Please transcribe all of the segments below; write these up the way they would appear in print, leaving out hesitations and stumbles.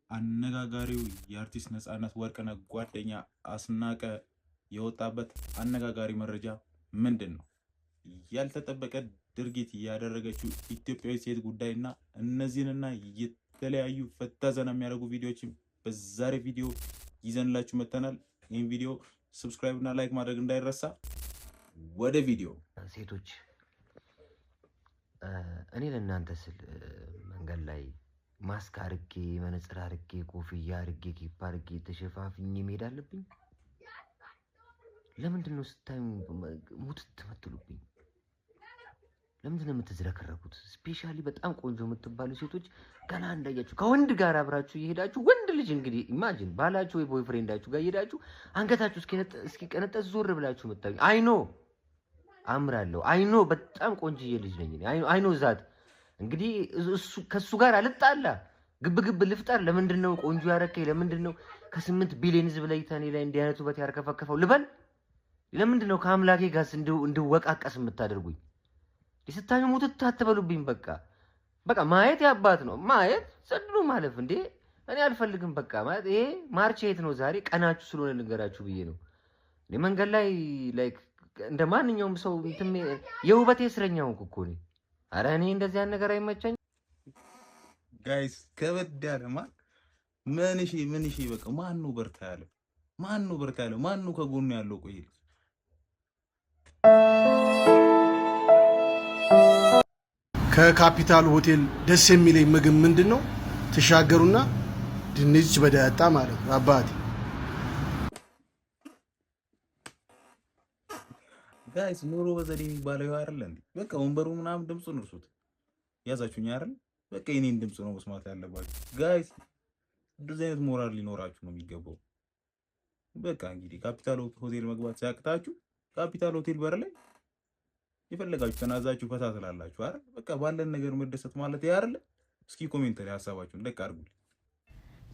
አነጋጋሪው የአርቲስት ነጻነት ወርቅነህ ጓደኛ አስናቀ የወጣበት አነጋጋሪ መረጃ ምንድነው? ያልተጠበቀ ድርጊት ያደረገችው ኢትዮጵያዊ ሴት ጉዳይና እነዚህንና የተለያዩ ፈታዘና የሚያደርጉ ቪዲዮዎችን በዛሬ ቪዲዮ ይዘንላችሁ መተናል። ይህን ቪዲዮ ሰብስክራይብ እና ላይክ ማድረግ እንዳይረሳ። ወደ ቪዲዮ። ሴቶች እኔ ለእናንተ ስል መንገድ ላይ ማስክ አርጌ መነጽር አርጌ ኮፍያ አርጌ ኪፕ አርጌ ተሸፋፍኜ መሄድ አለብኝ? ለምንድነው ስታዩ ሙትት ትመጥሉብኝ? ለምንድነው የምትዝረከረኩት? ስፔሻሊ በጣም ቆንጆ የምትባሉ ሴቶች ገና እንዳያችሁ ከወንድ ጋር አብራችሁ እየሄዳችሁ ወንድ ልጅ እንግዲህ ኢማጂን ባላችሁ ወይ ቦይፍሬንዳችሁ ጋር እየሄዳችሁ አንገታችሁ እስኪቀነጠስ ዞር ብላችሁ መጣኝ። አይኖ አምራለሁ፣ አይኖ በጣም ቆንጆዬ ልጅ ነኝ፣ አይኖ ዛት እንግዲህ እሱ ከሱ ጋር አልጣላ ግብግብ ልፍጠር። ለምንድነው ቆንጆ ያረከኝ? ለምንድነው ከ8 ቢሊዮን ህዝብ ላይ ተኔ ላይ እንዲህ አይነቱ በት ያርከፈከፈው ልበል? ለምንድነው ከአምላኬ ጋር እንድወቃቀስ የምታደርጉኝ? ስታዩ ሙትት አትበሉብኝ። በቃ ማየት ያባት ነው፣ ማየት ሰድሉ ማለፍ እንዴ እኔ አልፈልግም። በቃ ማለት ይሄ ማርች ኤይት ነው ዛሬ ቀናችሁ ስለሆነ ልንገራችሁ ብዬ ነው። መንገድ ላይ ላይክ እንደ ማንኛውም ሰው የውበቴ እስረኛው እኮ ነኝ። አረ እኔ እንደዚህ ያን ነገር አይመቸኝ ጋይስ። ከበድ ያለ ምን እሺ በቃ ማን ነው በርታ ያለው? ማን ነው ከጎኑ ያለው? ቆይ ከካፒታል ሆቴል ደስ የሚለኝ ምግብ ምንድነው? ተሻገሩና ድንች በዳጣ ማለት ነው። አባቴ ጋይስ ኑሮ በዘዴ የሚባለው አይደል እንዴ? በቃ ወንበሩ ምናምን ድምጹን እርሱት። ያዛችሁኝ አይደል? በቃ የኔን ድምጽ ነው መስማት ያለባችሁ ጋይስ። እንደዚህ አይነት ሞራል ሊኖራችሁ ነው የሚገባው። በቃ እንግዲህ ካፒታል ሆቴል መግባት ሲያቅታችሁ ካፒታል ሆቴል በር ላይ የፈለጋችሁ ተናዛችሁ ፈታ ትላላችሁ አይደል? በቃ ባለን ነገር መደሰት ማለት ያ አይደል? እስኪ ኮሜንት ላይ ሀሳባችሁን ደቅ አድርጉልኝ።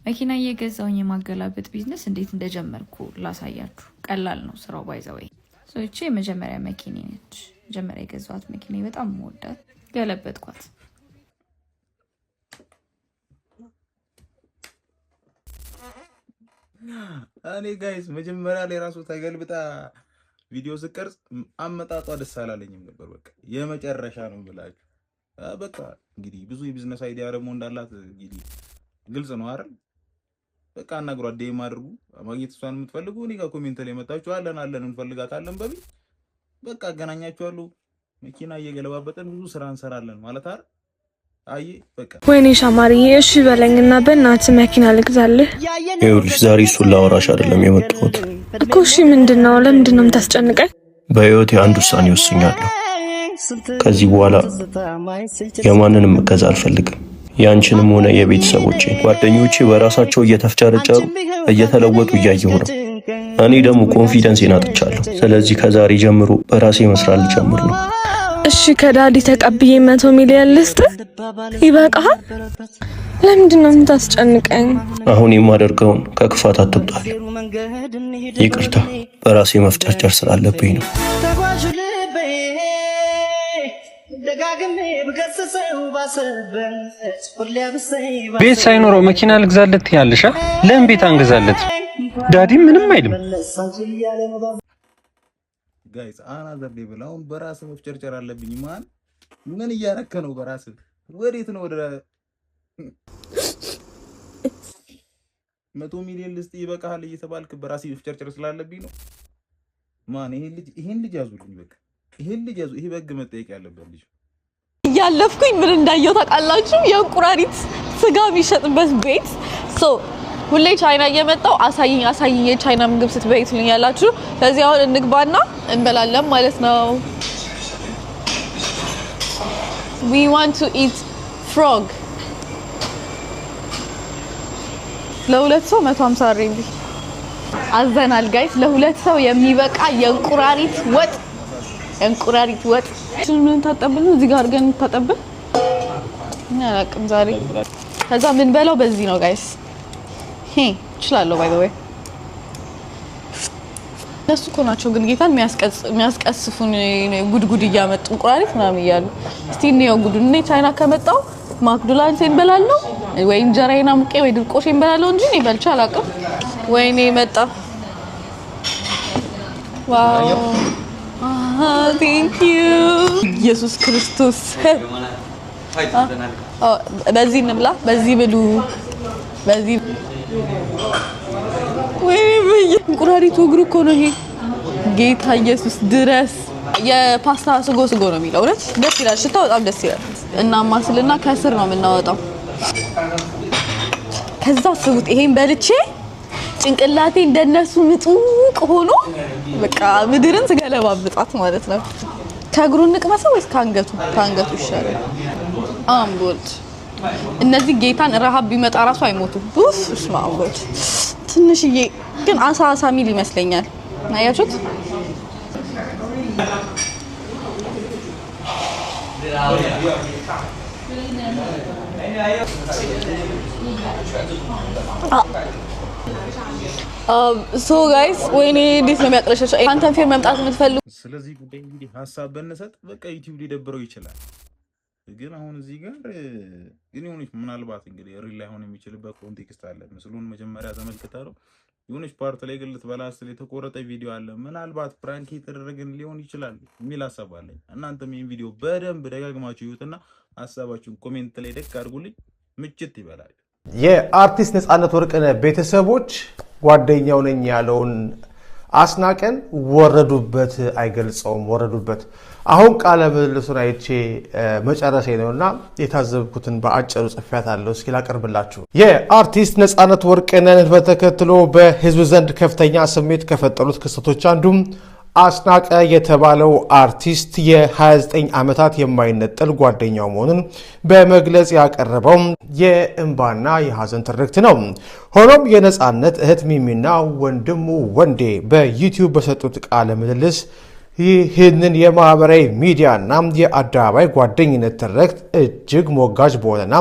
መኪና እየገዛውኝ የማገላበጥ ቢዝነስ እንዴት እንደጀመርኩ ላሳያችሁ። ቀላል ነው ስራው። ባይዘወይ እቺ የመጀመሪያ መኪና ነች። መጀመሪያ የገዛኋት መኪና በጣም ወዳት ገለበጥኳት። እኔ ጋይስ መጀመሪያ ላይ ራሱ ተገልብጣ ቪዲዮ ስቀርጽ አመጣጧ ደስ አላለኝም ነበር። በቃ የመጨረሻ ነው ብላችሁ በቃ እንግዲህ ብዙ የቢዝነስ አይዲያ ደግሞ እንዳላት እንግዲህ ግልጽ ነው አይደል? በቃ አናግሯት፣ ዴም አድርጉ። ማግኘት እሷን የምትፈልጉ እኔ ጋር ኮሜንት ላይ መጣችሁ አለን እንፈልጋታለን በቢ በቃ አገናኛችኋለሁ። መኪና እየገለባበጠን ብዙ ስራ እንሰራለን ማለት አይደል? አይ በቃ ወይኔ ሻማርዬ እሺ በለኝና በእናትህ መኪና ልግዛልህ። ይኸውልሽ ዛሬ እሱን ላወራሽ አይደለም የመጣሁት እኮ። እሺ ምንድነው? ለምንድነው የምታስጨንቀኝ? በህይወቴ አንድ ውሳኔ ወስኛለሁ። ከዚህ በኋላ የማንንም እገዛ አልፈልግም። ያንቺንም ሆነ የቤተሰቦቼን ጓደኞቼ በራሳቸው እየተፍጨረጨሩ እየተለወጡ እያየሁ ነው። እኔ ደግሞ ኮንፊደንሴን አጥቻለሁ። ስለዚህ ከዛሬ ጀምሮ በራሴ መስራት ልጀምር ነው። እሺ ከዳዲ ተቀብዬ 100 ሚሊዮን ልስጥ? ይበቃል። ለምንድነው የምታስጨንቀኝ? አሁን የማደርገውን ከክፋት አትጣል። ይቅርታ በራሴ መፍጨርጨር ስላለብኝ ነው። ቤት ሳይኖረው መኪና ልግዛለት ያልሻ? ለምን ቤት አንገዛለት? ዳዲ ምንም አይልም። ጋይስ አናዘር ሌቭል። አሁን በራስ መፍጨርጨር አለብኝ። ምን እያረከ ነው? በራስ ወዴት ነው? ወደ 100 ሚሊዮን ልስጥ ይበቃል እየተባልክ በራስ መፍጨርጨር ስላለብኝ ነው። ይሄን ልጅ ያዙልኝ። በቃ ይሄን ልጅ ያዙ። ይሄ በግ መጠየቅ ያለበት ልጅ ያለፍኩኝ ምን እንዳየው ታውቃላችሁ? የእንቁራሪት ስጋ የሚሸጥበት ቤት ሁሌ ቻይና እየመጣው አሳይኝ የቻይና ምግብ ስትበይ ትሉኛላችሁ። ስለዚህ አሁን እንግባና እንበላለን ማለት ነው። we want to eat frog። ለሁለት ሰው 150 ሪንቢ አዘናል ጋይስ። ለሁለት ሰው የሚበቃ የእንቁራሪት ወጥ ምን ታጠብልን? እዚህ ጋር አድርገን ታጠብልን። እኛ አላቅም ዛሬ። ከዛ ምን በላው በዚህ ነው ጋይስ። እችላለሁ ባይ ዘ ወይ። እነሱ እኮ ናቸው ግን ጌታን የሚያስቀስፉን ጉድጉድ እያመጡ እንቁራሪት ምናምን እያሉ። እስቲ እንየው ጉዱን። እኔ ቻይና ከመጣው ማክዶናልድሴን በላለሁ ወይ እንጀራዬን አሙቄ ወይ ድርቆሼን በላለሁ እንጂ እኔ በልቼ አላውቅም። ወይኔ መጣ። ዋው ቴንክ ዩ ኢየሱስ ክርስቶስ። በዚህ እንብላ፣ በዚህ ብሉ፣ በዚህ ወይ እንቁራሪቱ እግሩ እኮ ነው ይሄ። ጌታ ኢየሱስ ድረስ የፓስታ ስጎ ነው የሚለው። እውነት ደስ ይላል፣ ሽታው በጣም ደስ ይላል። እና ማስልና ከስር ነው የምናወጣው። ከዛ አስቡት ይሄን በልቼ ጭንቅላቴ እንደነሱ ምጡቅ ሆኖ በቃ ምድርን ስገለባብጣት ማለት ነው። ከእግሩ እንቅመሰው ወይስ ካንገቱ? ካንገቱ ይሻላል። አምቦልድ እነዚህ ጌታን ረሃብ ቢመጣ ራሱ አይሞቱም። ኡፍ እስማ አምቦልድ ትንሽዬ ግን አሳ ሚል ይመስለኛል። አያችሁት? ሶ ጋይስ ወይኔ እንዴት ነው የሚያቅለሸው? አንተን ፊልም መምጣት የምትፈልጉ ስለዚህ ጉዳይ እንግዲህ ሀሳብ በነሰጥ በቃ ዩቲዩብ ሊደብረው ይችላል። ግን አሁን እዚህ ጋር ግን የሆነች ምናልባት እንግዲህ ሪል ላይ ሆነ የሚችልበት ኮንቴክስት አለ። ምስሉን መጀመሪያ ተመልክታ ነው የሆነች ፓርት ላይ ግልት በላስል የተቆረጠ ቪዲዮ አለ። ምናልባት ፕራንክ የተደረገን ሊሆን ይችላል የሚል ሀሳብ አለኝ። እናንተም ይሄን ቪዲዮ በደንብ ደጋግማችሁ ይዩትና ሀሳባችሁን ኮሜንት ላይ ደቅ አድርጉልኝ። ምችት ይበላል። የአርቲስት ነፃነት ወርቅነህ ቤተሰቦች ጓደኛው ነኝ ያለውን አስናቀን ወረዱበት፣ አይገልጸውም፣ ወረዱበት። አሁን ቃለ ምልልሱን አይቼ መጨረሴ ነውና የታዘብኩትን በአጭሩ ጽፌያታለሁ። እስኪ ላቀርብላችሁ። የአርቲስት ነፃነት ወርቅነህን በተከትሎ በህዝብ ዘንድ ከፍተኛ ስሜት ከፈጠሩት ክስተቶች አንዱም አስናቀ የተባለው አርቲስት የ29 ዓመታት የማይነጠል ጓደኛው መሆኑን በመግለጽ ያቀረበው የእንባና የሐዘን ትርክት ነው። ሆኖም የነፃነት እህት ሚሚና ወንድሙ ወንዴ በዩቲዩብ በሰጡት ቃለ ምልልስ ይህንን የማህበራዊ ሚዲያና የአደባባይ ጓደኝነት ትርክት እጅግ ሞጋጅ በሆነና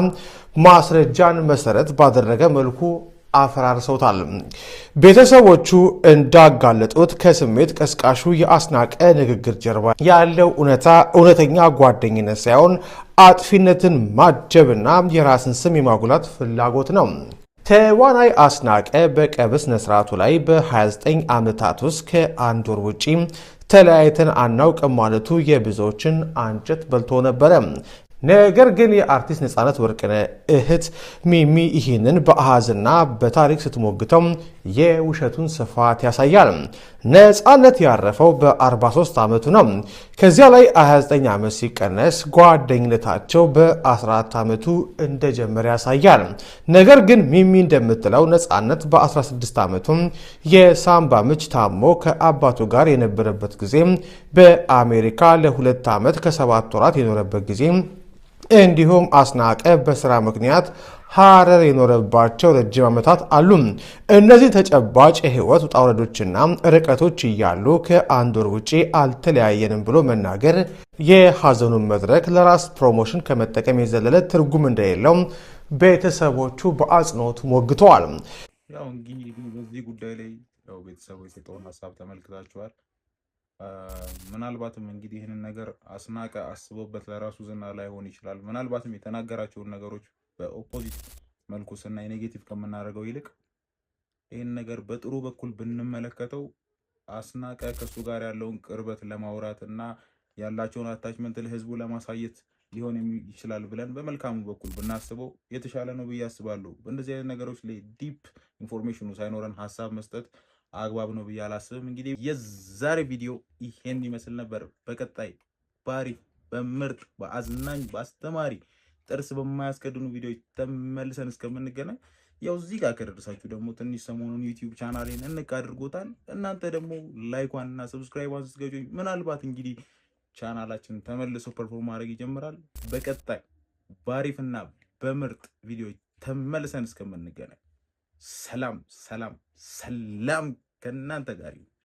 ማስረጃን መሰረት ባደረገ መልኩ አፈራርሰውታል። ቤተሰቦቹ እንዳጋለጡት ከስሜት ቀስቃሹ የአስናቀ ንግግር ጀርባ ያለው እውነተኛ ጓደኝነት ሳይሆን አጥፊነትን ማጀብና የራስን ስም የማጉላት ፍላጎት ነው። ተዋናይ አስናቀ በቀብር ስነ ስርዓቱ ላይ በ29 ዓመታት ውስጥ ከአንድ ወር ውጪ ተለያይተን አናውቅም ማለቱ የብዙዎችን አንጀት በልቶ ነበረ። ነገር ግን የአርቲስት ነፃነት ወርቅነህ እህት ሚሚ ይህንን በአሃዝና በታሪክ ስትሞግተው የውሸቱን ስፋት ያሳያል። ነፃነት ያረፈው በ43 ዓመቱ ነው። ከዚያ ላይ 29 ዓመት ሲቀነስ ጓደኝነታቸው በ14 ዓመቱ እንደጀመረ ያሳያል። ነገር ግን ሚሚ እንደምትለው ነፃነት በ16 ዓመቱ የሳምባ ምች ታሞ ከአባቱ ጋር የነበረበት ጊዜ፣ በአሜሪካ ለ2 ዓመት ከ7 ወራት የኖረበት ጊዜ እንዲሁም አስናቀ በስራ ምክንያት ሐረር የኖረባቸው ረጅም ዓመታት አሉ። እነዚህ ተጨባጭ የህይወት ውጣ ውረዶችና ርቀቶች እያሉ ከአንድ ወር ውጪ አልተለያየንም ብሎ መናገር የሐዘኑን መድረክ ለራስ ፕሮሞሽን ከመጠቀም የዘለለ ትርጉም እንደሌለው ቤተሰቦቹ በአጽንኦት ሞግተዋል። ያው እንግዲህ በዚህ ጉዳይ ላይ ያው ቤተሰቦች የሰጠውን ሀሳብ ተመልክታችኋል። ምናልባትም እንግዲህ ይህንን ነገር አስናቀ አስቦበት ለራሱ ዝና ላይሆን ይችላል። ምናልባትም የተናገራቸውን ነገሮች በኦፖዚት መልኩ ስናይ ኔጌቲቭ ከምናደርገው ይልቅ ይህን ነገር በጥሩ በኩል ብንመለከተው አስናቀ ከሱ ጋር ያለውን ቅርበት ለማውራት እና ያላቸውን አታችመንት ለህዝቡ ለማሳየት ሊሆን ይችላል ብለን በመልካሙ በኩል ብናስበው የተሻለ ነው ብዬ አስባለሁ። በእንደዚህ አይነት ነገሮች ላይ ዲፕ ኢንፎርሜሽኑ ሳይኖረን ሀሳብ መስጠት አግባብ ነው ብዬ አላስብም። እንግዲህ የዛሬ ቪዲዮ ይሄን ይመስል ነበር። በቀጣይ ባሪፍ በምርጥ በአዝናኝ በአስተማሪ ጥርስ በማያስከድኑ ቪዲዮዎች ተመልሰን እስከምንገናኝ ያው እዚህ ጋር ከደረሳችሁ ደግሞ ትንሽ ሰሞኑን ዩቲዩብ ቻናሌን እንቅ አድርጎታል። እናንተ ደግሞ ላይኳን እና ሰብስክራይቧን ስትገኙ ምናልባት እንግዲህ ቻናላችን ተመልሶ ፐርፎርም ማድረግ ይጀምራል። በቀጣይ ባሪፍና በምርጥ ቪዲዮዎች ተመልሰን እስከምንገናኝ ሰላም ሰላም ሰላም ከእናንተ ጋር